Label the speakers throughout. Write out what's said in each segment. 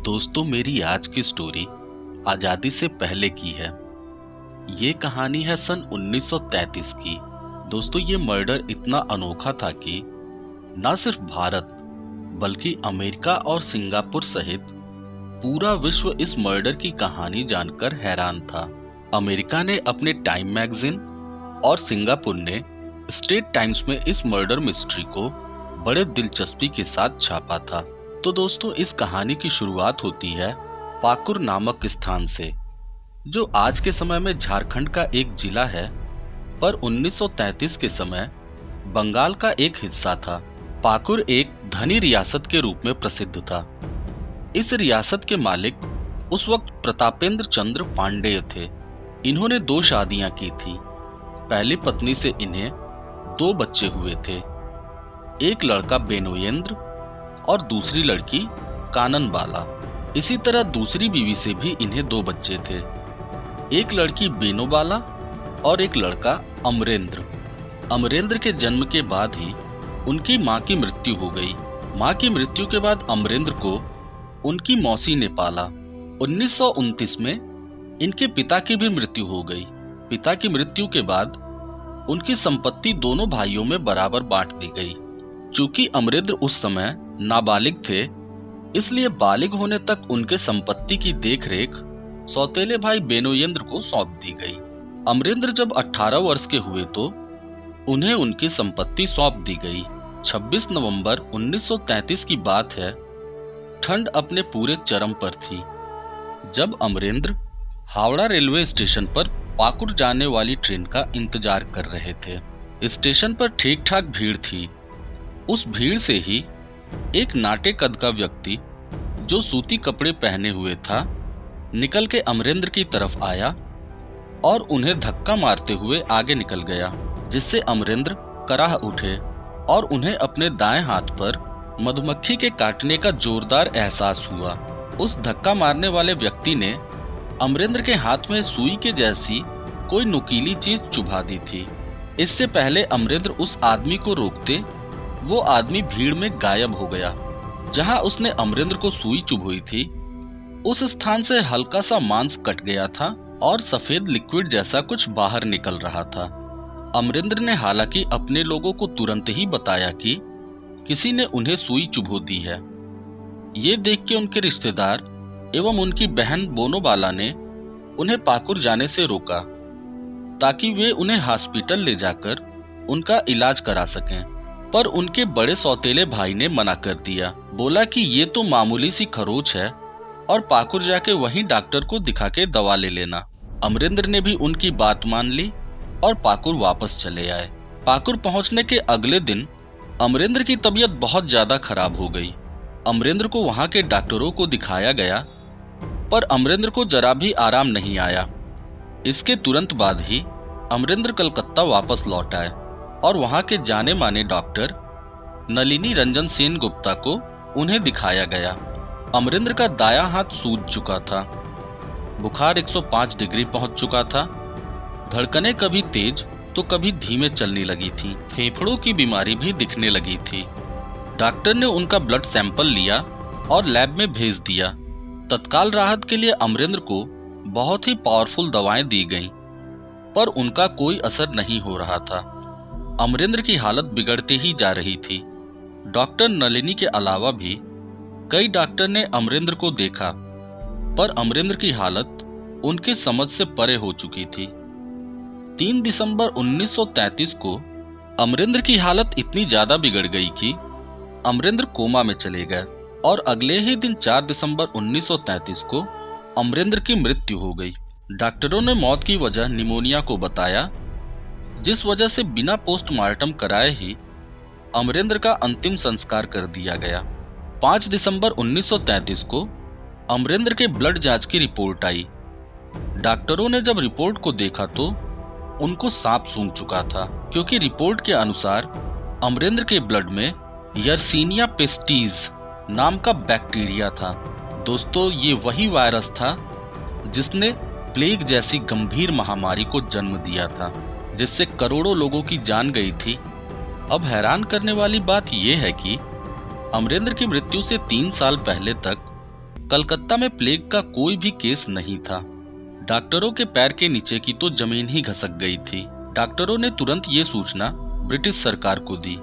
Speaker 1: दोस्तों, मेरी आज की स्टोरी आज़ादी से पहले की है। ये कहानी है सन 1933 की। दोस्तों, ये मर्डर इतना अनोखा था कि न सिर्फ भारत बल्कि अमेरिका और सिंगापुर सहित पूरा विश्व इस मर्डर की कहानी जानकर हैरान था। अमेरिका ने अपने टाइम मैगजीन और सिंगापुर ने स्टेट टाइम्स में इस मर्डर मिस्ट्री को बड़े दिलचस्पी के साथ छापा था। तो दोस्तों, इस कहानी की शुरुआत होती है पाकुर नामक स्थान से, जो आज के समय में झारखंड का एक जिला है, पर 1933 के समय बंगाल का एक हिस्सा था। पाकुर एक धनी रियासत के रूप में प्रसिद्ध था। इस रियासत के मालिक उस वक्त प्रतापेंद्र चंद्र पांडेय थे। इन्होंने 2 शादियां की थी। पहली पत्नी से इन्हें 2 बच्चे हुए थे, एक लड़का बेनोयेंद्र और दूसरी लड़की काननबाला। इसी तरह दूसरी बीवी से भी इन्हें 2 बच्चे थे, एक लड़की बेनोबाला और एक लड़का अमरेंद्र। अमरेंद्र के जन्म के बाद ही उनकी मां की मृत्यु हो गई। मां की मृत्यु के बाद अमरेंद्र को उनकी मौसी ने पाला। 1929 में इनके पिता की भी मृत्यु हो गई। पिता की मृत्यु के बाद उनकी संपत्ति दोनों भाइयों में बराबर बांट दी गई। चूंकि अमरेंद्र उस समय नाबालिग थे, इसलिए बालिग होने तक उनके संपत्ति की देखरेख सौतेले भाई बेनोयेंद्र को सौंप दी गई। अमरेंद्र जब 18 वर्ष के हुए तो उन्हें उनकी संपत्ति सौंप दी गई। 26 नवंबर 1933 की बात है। ठंड अपने पूरे चरम पर थी जब अमरेंद्र हावड़ा रेलवे स्टेशन पर पाकुर जाने वाली ट्रेन का इंतजार कर रहे थे। स्टेशन पर ठीक ठाक भीड़ थी। उस भीड़ से ही एक नाटे कद का व्यक्ति जो सूती कपड़े पहने हुए था, निकल के अमरेंद्र की तरफ आया और उन्हें धक्का मारते हुए आगे निकल गया, जिससे अमरेंद्र कराह उठे और उन्हें अपने दाएं हाथ पर मधुमक्खी के काटने का जोरदार एहसास हुआ। उस धक्का मारने वाले व्यक्ति ने अमरेंद्र के हाथ में सुई के जैसी कोई नुकीली चीज चुभा दी थी। इससे पहले अमरेंद्र उस आदमी को रोकते, वो आदमी भीड़ में गायब हो गया। जहां उसने अमरेंद्र को सुई चुभोई थी, उस स्थान से हल्का सा मांस कट गया था और सफेद लिक्विड जैसा कुछ बाहर निकल रहा था। अमरेंद्र ने हालांकि अपने लोगों को तुरंत ही बताया कि किसी ने उन्हें सुई चुभो दी है। ये देख के उनके रिश्तेदार एवं उनकी बहन बोनोबाला ने उन्हें पाकुर जाने से रोका, ताकि वे उन्हें हॉस्पिटल ले जाकर उनका इलाज करा सकें। पर उनके बड़े सौतेले भाई ने मना कर दिया। बोला कि ये तो मामूली सी खरोच है और पाकुर जाके वहीं डॉक्टर को दिखा के दवा ले लेना। अमरेंद्र ने भी उनकी बात मान ली और पाकुर वापस चले आए। पाकुर पहुंचने के अगले दिन अमरेंद्र की तबीयत बहुत ज्यादा खराब हो गई। अमरेंद्र को वहां के डॉक्टरों को दिखाया गया, पर अमरेंद्र को जरा भी आराम नहीं आया। इसके तुरंत बाद ही अमरेंद्र कलकत्ता वापस लौट आए और वहां के जाने माने डॉक्टर नलिनी रंजन सेन गुप्ता को उन्हें दिखाया गया। अमरेंद्र का दायां हाथ सूज चुका था, बुखार 105 डिग्री पहुंच चुका था, धड़कनें कभी तेज तो कभी धीमे चलने लगी थी, फेफड़ों की बीमारी भी दिखने लगी थी। डॉक्टर ने उनका ब्लड सैंपल लिया और लैब में भेज दिया। तत्काल राहत के लिए अमरेंद्र को बहुत ही पावरफुल दवाएं दी गईं, पर उनका कोई असर नहीं हो रहा था। अमरेंद्र की हालत बिगड़ती ही जा रही थी। डॉक्टर नलिनी के अलावा भी कई डॉक्टर ने अमरेंद्र को देखा, पर अमरेंद्र की हालत उनके समझ से परे हो चुकी थी। 3 दिसंबर 1933 को अमरेंद्र की हालत इतनी ज्यादा बिगड़ गई कि अमरेंद्र कोमा में चले गए और अगले ही दिन 4 दिसंबर 1933 को अमरेंद्र की मृत्यु हो गई। डॉक्टरों ने मौत की वजह निमोनिया को बताया, जिस वजह से बिना पोस्टमार्टम कराए ही अमरेंद्र का अंतिम संस्कार कर दिया गया। 5 दिसंबर 1933 को अमरेंद्र के ब्लड जांच की रिपोर्ट आई। डॉक्टरों ने जब रिपोर्ट को देखा तो उनको सांप सूंघ चुका था, क्योंकि रिपोर्ट के अनुसार अमरेंद्र के ब्लड में यर्सीनिया पेस्टिस नाम का बैक्टीरिया था। दोस्तों, ये वही वायरस था जिसने प्लेग जैसी गंभीर महामारी को जन्म दिया था, जिससे करोड़ों लोगों की जान गई थी। अब हैरान करने वाली बात यह है कि अमरेंद्र की मृत्यु से 3 साल पहले तक कलकत्ता में प्लेग का कोई भी केस नहीं था। डॉक्टरों के पैर के नीचे की तो जमीन ही खसक गई थी। डॉक्टरों ने तुरंत ये सूचना ब्रिटिश सरकार को दी,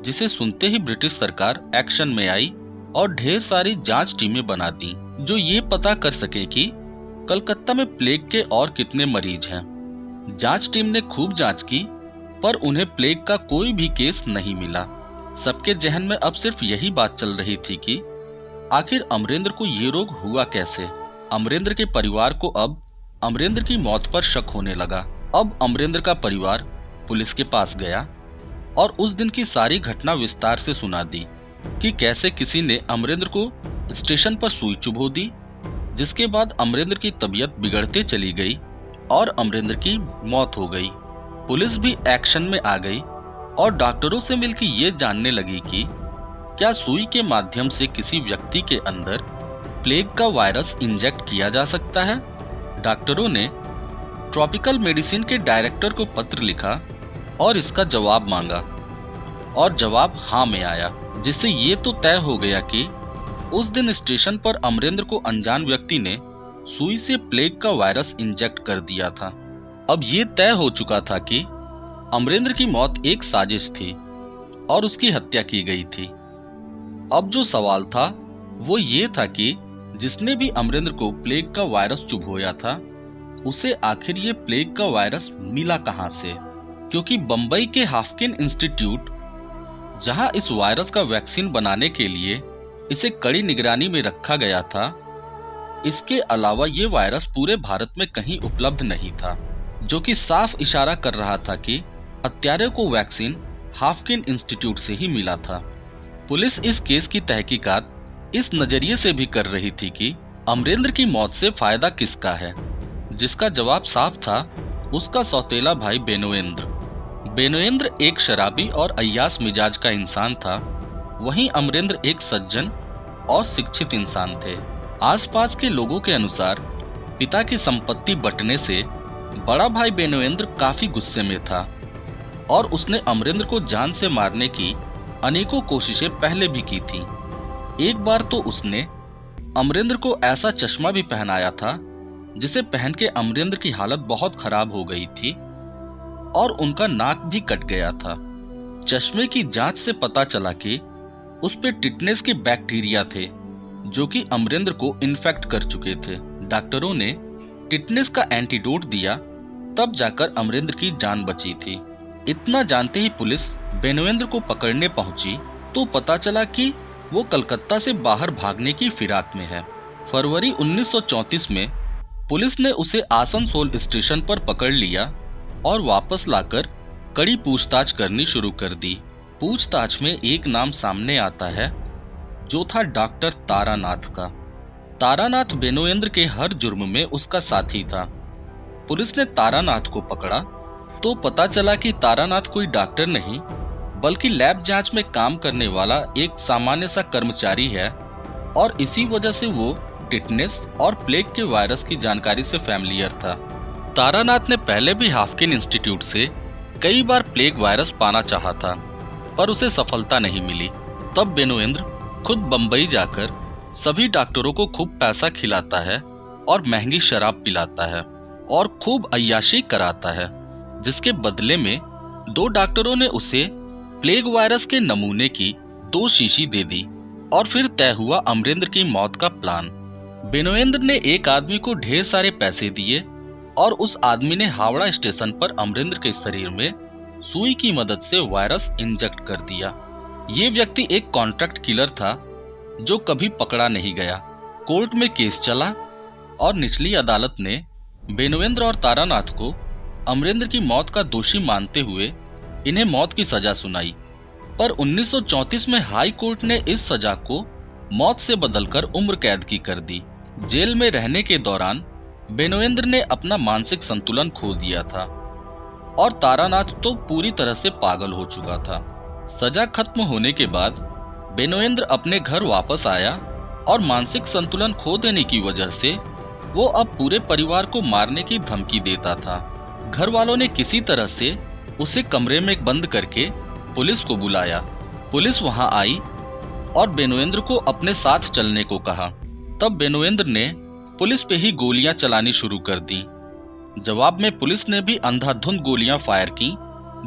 Speaker 1: जिसे सुनते ही ब्रिटिश सरकार एक्शन में आई और ढेर सारी जांच टीमें बना दी जो ये पता कर सके कि कलकत्ता में प्लेग के और कितने मरीज हैं। जांच टीम ने खूब जांच की, पर उन्हें प्लेग का कोई भी केस नहीं मिला। सबके जहन में अब सिर्फ यही बात चल रही थी कि आखिर अमरेंद्र को ये रोग हुआ कैसे। अमरेंद्र के परिवार को अब अमरेंद्र की मौत पर शक होने लगा। अब अमरेंद्र का परिवार पुलिस के पास गया और उस दिन की सारी घटना विस्तार से सुना दी कि कैसे किसी ने अमरेंद्र को स्टेशन पर सुई चुभो दी, जिसके बाद अमरेंद्र की तबीयत बिगड़ते चली गई और अमरेंद्र की मौत हो गई। पुलिस भी एक्शन में आ गई और डॉक्टरों से मिलकर ये जानने लगी कि क्या सुई के माध्यम से किसी व्यक्ति के अंदर प्लेग का वायरस इंजेक्ट किया जा सकता है। डॉक्टरों ने ट्रॉपिकल मेडिसिन के डायरेक्टर को पत्र लिखा और इसका जवाब मांगा और जवाब हाँ में आया, जिससे ये तो तय हो गया कि उस दिन स्टेशन पर अमरेंद्र को अनजान व्यक्ति ने सुई से प्लेग का वायरस इंजेक्ट कर दिया था। अब ये तय हो चुका था कि अमरेंद्र की मौत एक साजिश थी और उसकी हत्या की गई थी। अब जो सवाल था वो ये था कि जिसने भी अमरेंद्र को प्लेग का वायरस चुभोया था, उसे आखिर ये प्लेग का वायरस मिला कहां से। क्योंकि बंबई के हाफकिन इंस्टीट्यूट, जहां इस वायरस का वैक्सीन बनाने के लिए इसे कड़ी निगरानी में रखा गया था, इसके अलावा ये वायरस पूरे भारत में कहीं उपलब्ध नहीं था, जो कि साफ इशारा कर रहा था कि हत्यारे को वैक्सीन हाफकिन इंस्टीट्यूट से ही मिला था। पुलिस इस केस की तहकीकात इस नजरिए से भी कर रही थी कि अमरेंद्र की मौत से फायदा किसका है, जिसका जवाब साफ था, उसका सौतेला भाई बेनोएंद्र। बेनोएंद्र एक शराबी और अय्यास मिजाज का इंसान था, वहीं अमरेंद्र एक सज्जन और शिक्षित इंसान थे। आसपास के लोगों के अनुसार पिता की संपत्ति बंटने से बड़ा भाई बेनोएंद्र काफी गुस्से में था और उसने अमरेंद्र को जान से मारने की अनेकों कोशिशें पहले भी की थी। एक बार तो उसने अमरेंद्र को ऐसा चश्मा भी पहनाया था जिसे पहन के अमरेंद्र की हालत बहुत खराब हो गई थी और उनका नाक भी कट गया था। चश्मे की जांच से पता चला कि उस पे टिटनेस के बैक्टीरिया थे जो कि अमरेंद्र को इन्फेक्ट कर चुके थे। डॉक्टरों ने टिटनेस का एंटीडोट दिया, तब जाकर अमरेंद्र की जान बची थी। इतना जानते ही पुलिस बेनोएंद्र को पकड़ने पहुंची तो पता चला कि वो कलकत्ता से बाहर भागने की फिराक में है। फरवरी 1934 में पुलिस ने उसे आसनसोल स्टेशन पर पकड़ लिया और वापस लाकर कड़ी पूछताछ करनी शुरू कर दी। पूछताछ में एक नाम सामने आता है जो था डॉक्टर तारानाथ का। तारानाथ बेनोएंद्र के हर जुर्म में उसका साथी था। पुलिस ने तारानाथ को पकड़ा तो पता चला कि तारानाथ कोई डॉक्टर नहीं बल्कि लैब जांच में काम करने वाला एक सामान्य सा कर्मचारी है और इसी वजह से वो टिटनेस और प्लेग के वायरस की जानकारी से फैमिलियर था। तारानाथ ने पहले भी हाफकिन इंस्टीट्यूट से कई बार प्लेग वायरस पाना चाहा था, पर उसे सफलता नहीं मिली। तब बेनोएंद्र खुद बंबई जाकर सभी डॉक्टरों को खूब पैसा खिलाता है और महंगी शराब पिलाता है और खूब अय्याशी कराता है, जिसके बदले में 2 डॉक्टरों ने उसे प्लेग वायरस के नमूने की 2 शीशी दे दी और फिर तय हुआ अमरेंद्र की मौत का प्लान। बेनोएंद्र ने एक आदमी को ढेर सारे पैसे दिए और उस आदमी ने हावड़ा स्टेशन पर अमरेंद्र के शरीर में सुई की मदद से वायरस इंजेक्ट कर दिया। ये व्यक्ति एक कॉन्ट्रैक्ट किलर था जो कभी पकड़ा नहीं गया। कोर्ट में केस चला और निचली अदालत ने बेनोएंद्र और तारानाथ को अमरेंद्र की मौत का दोषी मानते हुए इन्हें मौत की सजा सुनाई, पर 1934 में हाई कोर्ट ने इस सजा को मौत से बदलकर उम्र कैद की कर दी। जेल में रहने के दौरान बेनोएंद्र ने अपना मानसिक संतुलन खो दिया था और तारानाथ तो पूरी तरह से पागल हो चुका था। सजा खत्म होने के बाद बेनोएंद्र अपने घर वापस आया और मानसिक संतुलन खो देने की वजह से वो अब पूरे परिवार को मारने की धमकी देता था। घर वालों ने किसी तरह से उसे कमरे में बंद करके पुलिस को बुलाया। पुलिस वहां आई और बेनोएंद्र को अपने साथ चलने को कहा। तब बेनोएंद्र ने पुलिस पे ही गोलियां चलानी शुरू कर दी। जवाब में पुलिस ने भी अंधाधुंध गोलियां फायर की,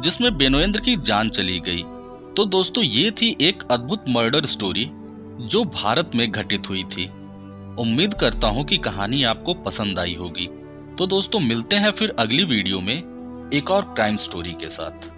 Speaker 1: जिसमें बेनोएंद्र की जान चली गई। तो दोस्तों, ये थी एक अद्भुत मर्डर स्टोरी जो भारत में घटित हुई थी। उम्मीद करता हूं कि कहानी आपको पसंद आई होगी। तो दोस्तों, मिलते हैं फिर अगली वीडियो में एक और क्राइम स्टोरी के साथ।